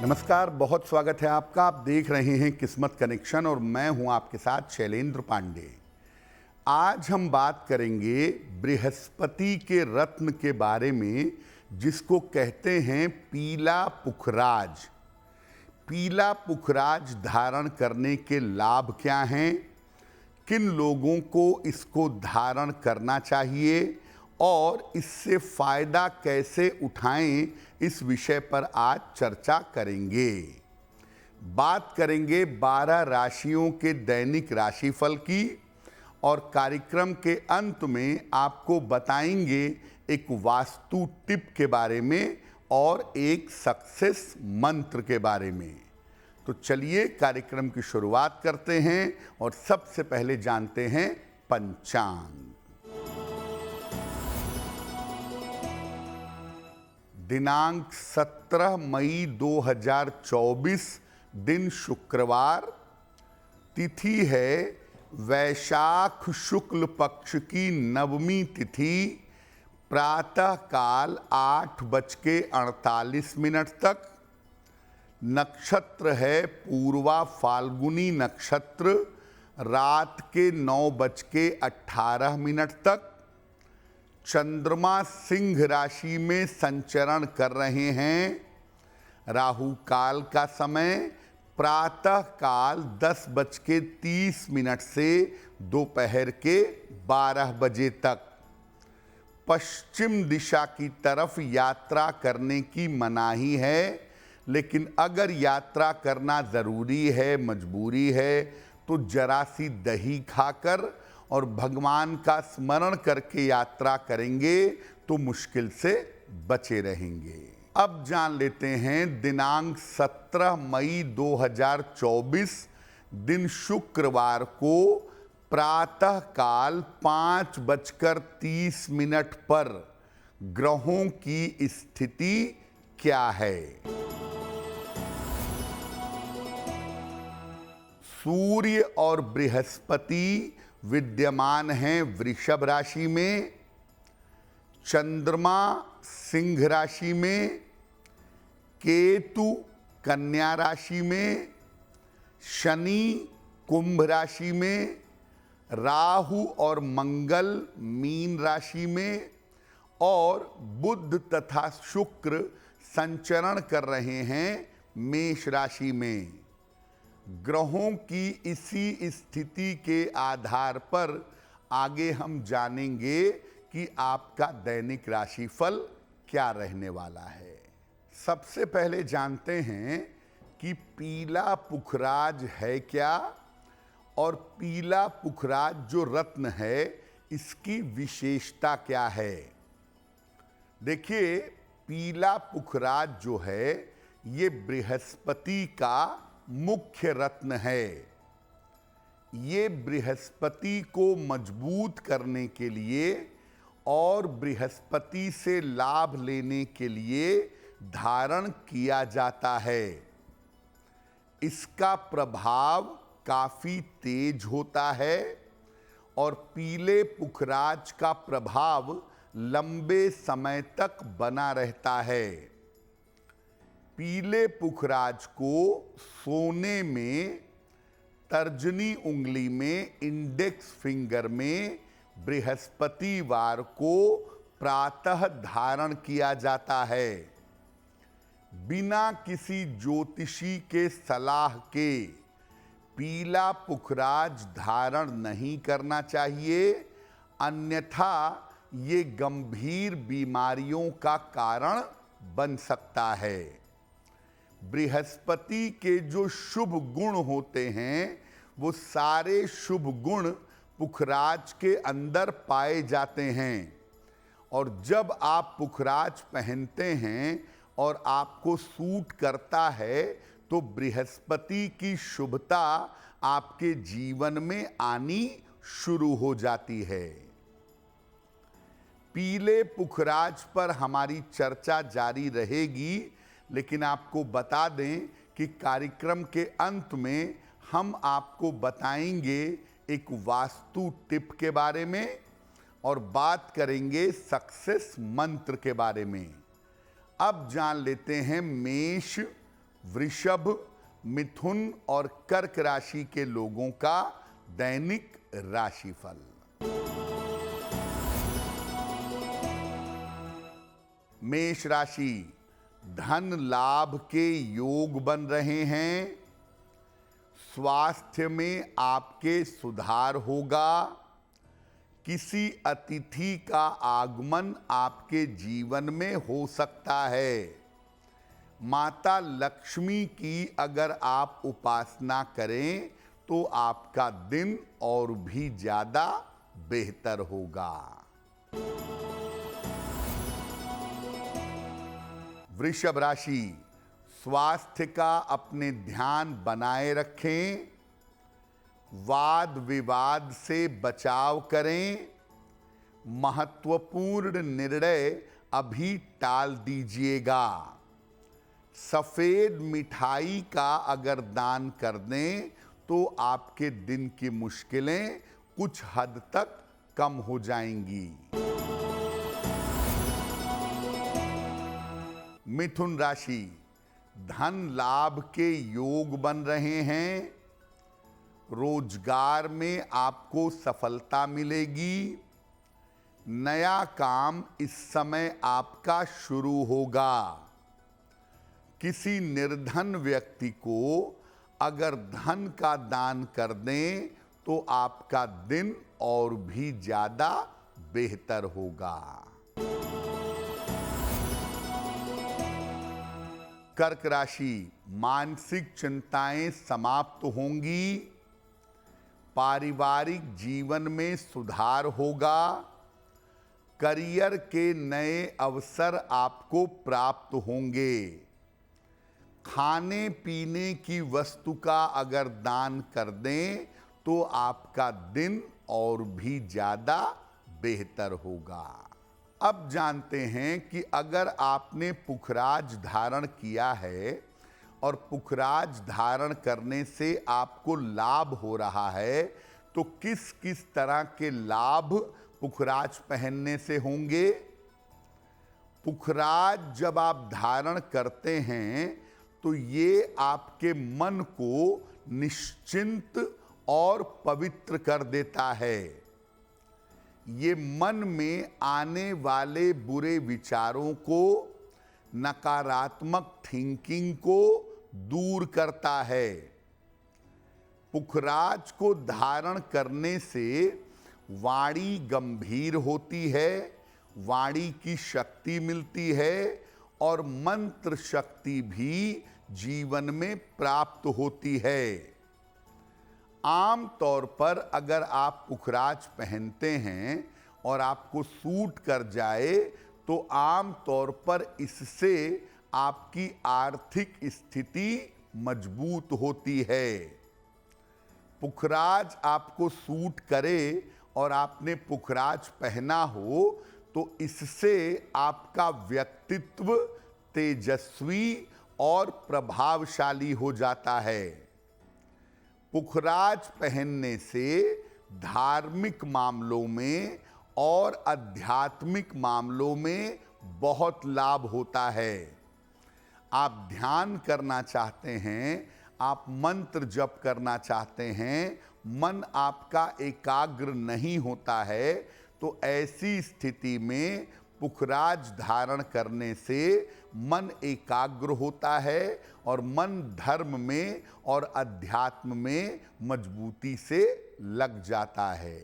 नमस्कार, बहुत स्वागत है आपका। आप देख रहे हैं किस्मत कनेक्शन और मैं हूं आपके साथ शैलेंद्र पांडे। आज हम बात करेंगे बृहस्पति के रत्न के बारे में, जिसको कहते हैं पीला पुखराज। पीला पुखराज धारण करने के लाभ क्या हैं, किन लोगों को इसको धारण करना चाहिए और इससे फायदा कैसे उठाएं, इस विषय पर आज चर्चा करेंगे। बात करेंगे 12 राशियों के दैनिक राशिफल की और कार्यक्रम के अंत में आपको बताएंगे एक वास्तु टिप के बारे में और एक सक्सेस मंत्र के बारे में। तो चलिए कार्यक्रम की शुरुआत करते हैं और सबसे पहले जानते हैं पंचांग। दिनांक 17 मई 2024, दिन शुक्रवार, तिथि है वैशाख शुक्ल पक्ष की नवमी तिथि, प्रातः काल 8:48 तक। नक्षत्र है पूर्वा फाल्गुनी नक्षत्र, रात के 9:18 तक। चंद्रमा सिंह राशि में संचरण कर रहे हैं। राहु काल का समय प्रातः काल 10:30 से दोपहर के 12 बजे तक। पश्चिम दिशा की तरफ यात्रा करने की मनाही है, लेकिन अगर यात्रा करना ज़रूरी है, मजबूरी है, तो जरा सी दही खाकर और भगवान का स्मरण करके यात्रा करेंगे तो मुश्किल से बचे रहेंगे। अब जान लेते हैं दिनांक 17 मई 2024, दिन शुक्रवार को प्रातः काल 5:30 पर ग्रहों की स्थिति क्या है। सूर्य और बृहस्पति विद्यमान हैं वृषभ राशि में, चंद्रमा सिंह राशि में, केतु कन्या राशि में, शनि कुंभ राशि में, राहु और मंगल मीन राशि में और बुध तथा शुक्र संचरण कर रहे हैं मेष राशि में। ग्रहों की इसी स्थिति के आधार पर आगे हम जानेंगे कि आपका दैनिक राशिफल क्या रहने वाला है। सबसे पहले जानते हैं कि पीला पुखराज है क्या और पीला पुखराज जो रत्न है इसकी विशेषता क्या है। देखिए, पीला पुखराज जो है ये बृहस्पति का मुख्य रत्न है। ये बृहस्पति को मजबूत करने के लिए और बृहस्पति से लाभ लेने के लिए धारण किया जाता है। इसका प्रभाव काफी तेज होता है और पीले पुखराज का प्रभाव लंबे समय तक बना रहता है। पीले पुखराज को सोने में, तर्जनी उंगली में, इंडेक्स फिंगर में बृहस्पतिवार को प्रातः धारण किया जाता है। बिना किसी ज्योतिषी के सलाह के पीला पुखराज धारण नहीं करना चाहिए, अन्यथा ये गंभीर बीमारियों का कारण बन सकता है। बृहस्पति के जो शुभ गुण होते हैं वो सारे शुभ गुण पुखराज के अंदर पाए जाते हैं और जब आप पुखराज पहनते हैं और आपको सूट करता है तो बृहस्पति की शुभता आपके जीवन में आनी शुरू हो जाती है। पीले पुखराज पर हमारी चर्चा जारी रहेगी, लेकिन आपको बता दें कि कार्यक्रम के अंत में हम आपको बताएंगे एक वास्तु टिप के बारे में और बात करेंगे सक्सेस मंत्र के बारे में। अब जान लेते हैं मेष, वृषभ, मिथुन और कर्क राशि के लोगों का दैनिक राशिफल। मेष राशि, धन लाभ के योग बन रहे हैं। स्वास्थ्य में आपके सुधार होगा। किसी अतिथि का आगमन आपके जीवन में हो सकता है। माता लक्ष्मी की अगर आप उपासना करें तो आपका दिन और भी ज्यादा बेहतर होगा। वृषभ राशि, स्वास्थ्य का अपने ध्यान बनाए रखें। वाद विवाद से बचाव करें। महत्वपूर्ण निर्णय अभी टाल दीजिएगा। सफेद मिठाई का अगर दान कर दें तो आपके दिन की मुश्किलें कुछ हद तक कम हो जाएंगी। मिथुन राशि, धन लाभ के योग बन रहे हैं। रोजगार में आपको सफलता मिलेगी। नया काम इस समय आपका शुरू होगा। किसी निर्धन व्यक्ति को अगर धन का दान कर दें तो आपका दिन और भी ज्यादा बेहतर होगा। कर्क राशि, मानसिक चिंताएं समाप्त होंगी। पारिवारिक जीवन में सुधार होगा। करियर के नए अवसर आपको प्राप्त होंगे। खाने पीने की वस्तु का अगर दान कर दें तो आपका दिन और भी ज्यादा बेहतर होगा। अब जानते हैं कि अगर आपने पुखराज धारण किया है और पुखराज धारण करने से आपको लाभ हो रहा है तो किस किस तरह के लाभ पुखराज पहनने से होंगे। पुखराज जब आप धारण करते हैं तो ये आपके मन को निश्चिंत और पवित्र कर देता है। ये मन में आने वाले बुरे विचारों को, नकारात्मक थिंकिंग को दूर करता है। पुखराज को धारण करने से वाणी गंभीर होती है, वाणी की शक्ति मिलती है और मंत्र शक्ति भी जीवन में प्राप्त होती है। आम तौर पर अगर आप पुखराज पहनते हैं और आपको सूट कर जाए तो आम तौर पर इससे आपकी आर्थिक स्थिति मजबूत होती है। पुखराज आपको सूट करे और आपने पुखराज पहना हो तो इससे आपका व्यक्तित्व तेजस्वी और प्रभावशाली हो जाता है। पुखराज पहनने से धार्मिक मामलों में और आध्यात्मिक मामलों में बहुत लाभ होता है। आप ध्यान करना चाहते हैं, आप मंत्र जप करना चाहते हैं, मन आपका एकाग्र नहीं होता है तो ऐसी स्थिति में पुखराज धारण करने से मन एकाग्र होता है और मन धर्म में और अध्यात्म में मजबूती से लग जाता है।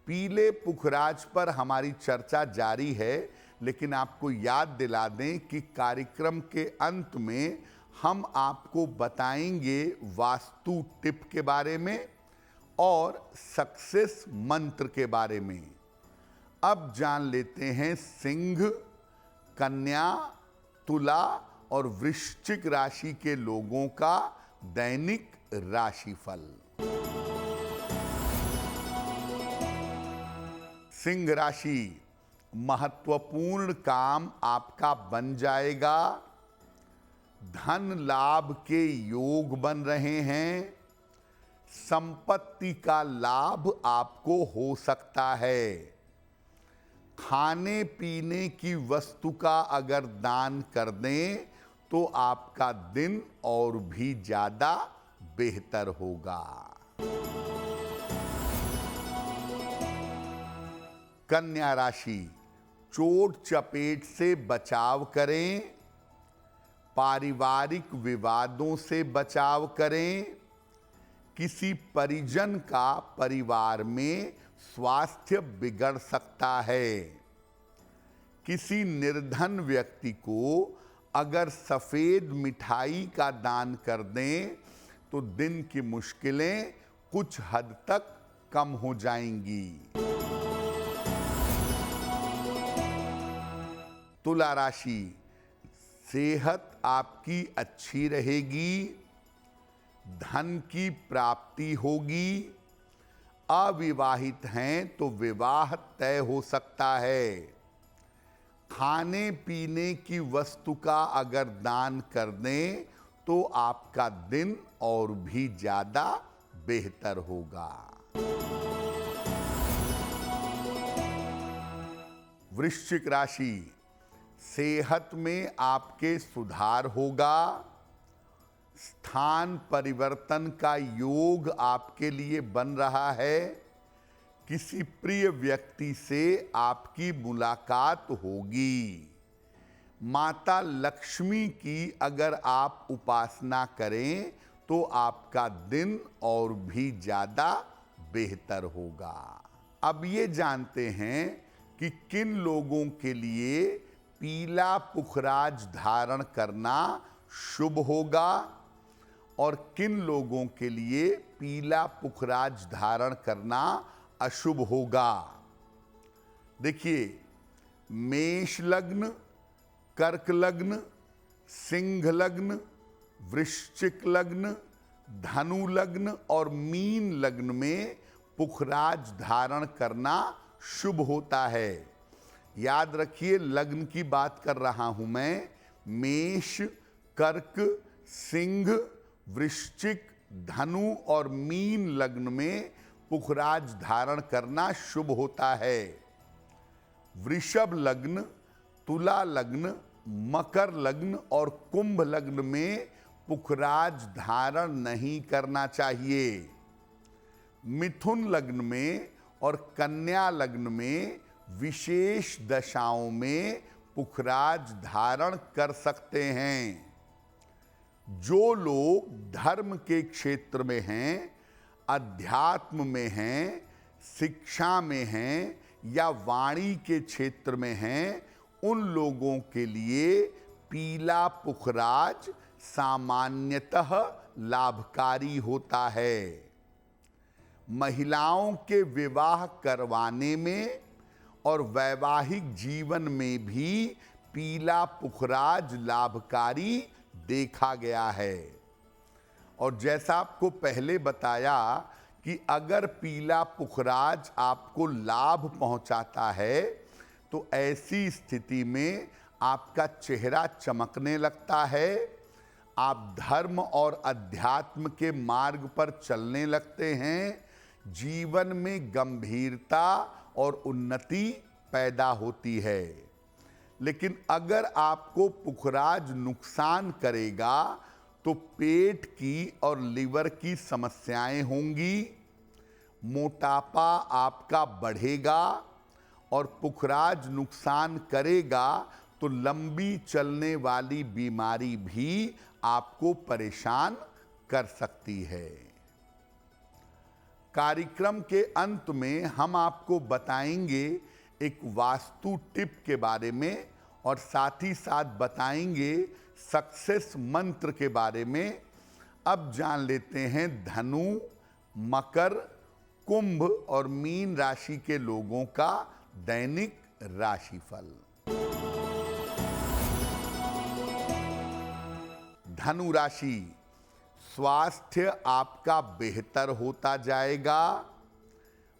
पीले पुखराज पर हमारी चर्चा जारी है, लेकिन आपको याद दिला दें कि कार्यक्रम के अंत में हम आपको बताएंगे वास्तु टिप के बारे में और सक्सेस मंत्र के बारे में। अब जान लेते हैं सिंह, कन्या, तुला और वृश्चिक राशि के लोगों का दैनिक राशिफल। सिंह राशि, महत्वपूर्ण काम आपका बन जाएगा। धन लाभ के योग बन रहे हैं। संपत्ति का लाभ आपको हो सकता है। खाने पीने की वस्तु का अगर दान कर दें तो आपका दिन और भी ज्यादा बेहतर होगा। कन्या राशि, चोट चपेट से बचाव करें, पारिवारिक विवादों से बचाव करें, किसी परिजन का परिवार में स्वास्थ्य बिगड़ सकता है। किसी निर्धन व्यक्ति को अगर सफेद मिठाई का दान कर दें तो दिन की मुश्किलें कुछ हद तक कम हो जाएंगी। तुला राशि, सेहत आपकी अच्छी रहेगी, धन की प्राप्ति होगी, अविवाहित हैं तो विवाह तय हो सकता है। खाने पीने की वस्तु का अगर दान कर दें तो आपका दिन और भी ज्यादा बेहतर होगा। वृश्चिक राशि, सेहत में आपके सुधार होगा, स्थान परिवर्तन का योग आपके लिए बन रहा है, किसी प्रिय व्यक्ति से आपकी मुलाकात होगी। माता लक्ष्मी की अगर आप उपासना करें तो आपका दिन और भी ज्यादा बेहतर होगा। अब ये जानते हैं कि किन लोगों के लिए पीला पुखराज धारण करना शुभ होगा और किन लोगों के लिए पीला पुखराज धारण करना अशुभ होगा। देखिए, मेष लग्न, कर्क लग्न, सिंह लग्न, वृश्चिक लग्न, धनु लग्न और मीन लग्न में पुखराज धारण करना शुभ होता है। याद रखिए, लग्न की बात कर रहा हूं मैं। मेष, कर्क, सिंह, वृश्चिक, धनु और मीन लग्न में पुखराज धारण करना शुभ होता है। वृषभ लग्न, तुला लग्न, मकर लग्न और कुंभ लग्न में पुखराज धारण नहीं करना चाहिए। मिथुन लग्न में और कन्या लग्न में विशेष दशाओं में पुखराज धारण कर सकते हैं। जो लोग धर्म के क्षेत्र में हैं, अध्यात्म में हैं, शिक्षा में हैं या वाणी के क्षेत्र में हैं, उन लोगों के लिए पीला पुखराज सामान्यतः लाभकारी होता है। महिलाओं के विवाह करवाने में और वैवाहिक जीवन में भी पीला पुखराज लाभकारी देखा गया है। और जैसा आपको पहले बताया कि अगर पीला पुखराज आपको लाभ पहुंचाता है तो ऐसी स्थिति में आपका चेहरा चमकने लगता है, आप धर्म और अध्यात्म के मार्ग पर चलने लगते हैं, जीवन में गंभीरता और उन्नति पैदा होती है। लेकिन अगर आपको पुखराज नुकसान करेगा तो पेट की और लिवर की समस्याएं होंगी, मोटापा आपका बढ़ेगा और पुखराज नुकसान करेगा तो लंबी चलने वाली बीमारी भी आपको परेशान कर सकती है। कार्यक्रम के अंत में हम आपको बताएंगे एक वास्तु टिप के बारे में और साथ ही साथ बताएंगे सक्सेस मंत्र के बारे में। अब जान लेते हैं धनु, मकर, कुंभ और मीन राशि के लोगों का दैनिक राशिफल। धनु राशि, स्वास्थ्य आपका बेहतर होता जाएगा,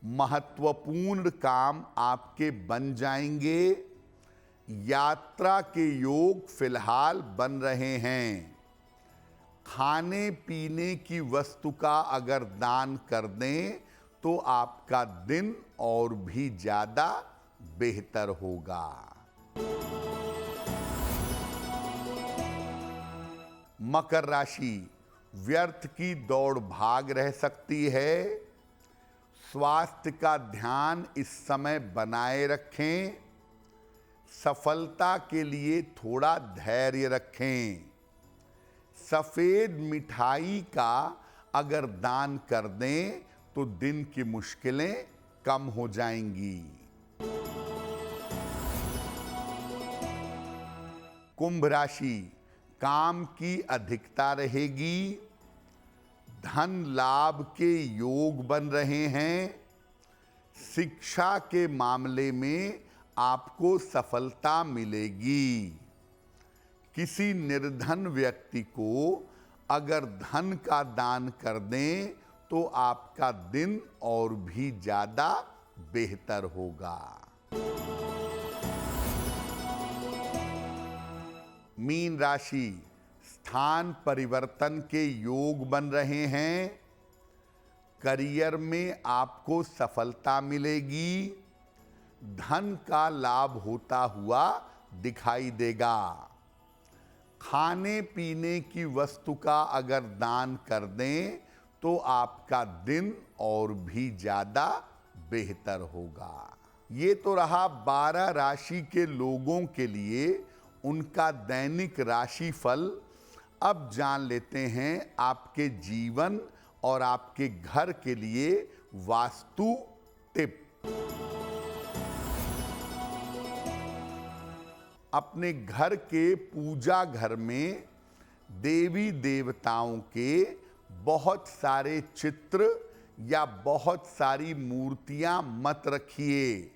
महत्वपूर्ण काम आपके बन जाएंगे, यात्रा के योग फिलहाल बन रहे हैं। खाने पीने की वस्तु का अगर दान कर दें तो आपका दिन और भी ज्यादा बेहतर होगा। मकर राशि, व्यर्थ की दौड़ भाग रह सकती है। स्वास्थ्य का ध्यान इस समय बनाए रखें। सफलता के लिए थोड़ा धैर्य रखें। सफेद मिठाई का अगर दान कर दें तो दिन की मुश्किलें कम हो जाएंगी। कुंभ राशि, काम की अधिकता रहेगी। धन लाभ के योग बन रहे हैं। शिक्षा के मामले में आपको सफलता मिलेगी। किसी निर्धन व्यक्ति को अगर धन का दान कर दें तो आपका दिन और भी ज्यादा बेहतर होगा। मीन राशि, स्थान परिवर्तन के योग बन रहे हैं। करियर में आपको सफलता मिलेगी। धन का लाभ होता हुआ दिखाई देगा। खाने पीने की वस्तु का अगर दान कर दें तो आपका दिन और भी ज्यादा बेहतर होगा। ये तो रहा 12 राशि के लोगों के लिए उनका दैनिक राशिफल। अब जान लेते हैं आपके जीवन और आपके घर के लिए वास्तु टिप। अपने घर के पूजा घर में देवी देवताओं के बहुत सारे चित्र या बहुत सारी मूर्तियां मत रखिए।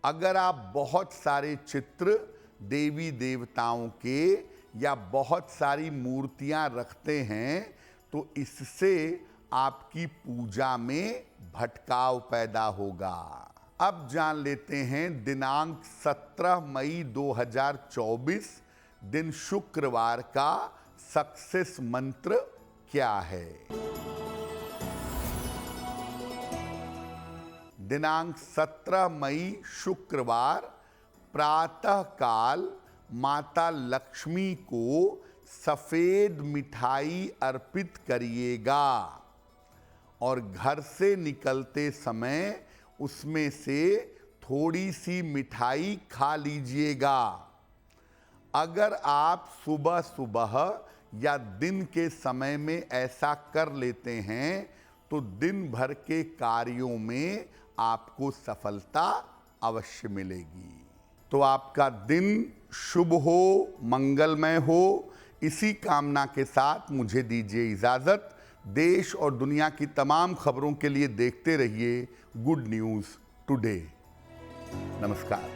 अगर आप बहुत सारे चित्र देवी देवताओं के या बहुत सारी मूर्तियां रखते हैं तो इससे आपकी पूजा में भटकाव पैदा होगा। अब जान लेते हैं दिनांक 17 मई 2024 दिन शुक्रवार का सक्सेस मंत्र क्या है। दिनांक 17 मई शुक्रवार प्रातः काल माता लक्ष्मी को सफेद मिठाई अर्पित करिएगा और घर से निकलते समय उसमें से थोड़ी सी मिठाई खा लीजिएगा। अगर आप सुबह सुबह या दिन के समय में ऐसा कर लेते हैं तो दिन भर के कार्यों में आपको सफलता अवश्य मिलेगी। तो आपका दिन शुभ हो, मंगलमय हो, इसी कामना के साथ मुझे दीजिए इजाजत। देश और दुनिया की तमाम खबरों के लिए देखते रहिए गुड न्यूज़ टुडे। नमस्कार।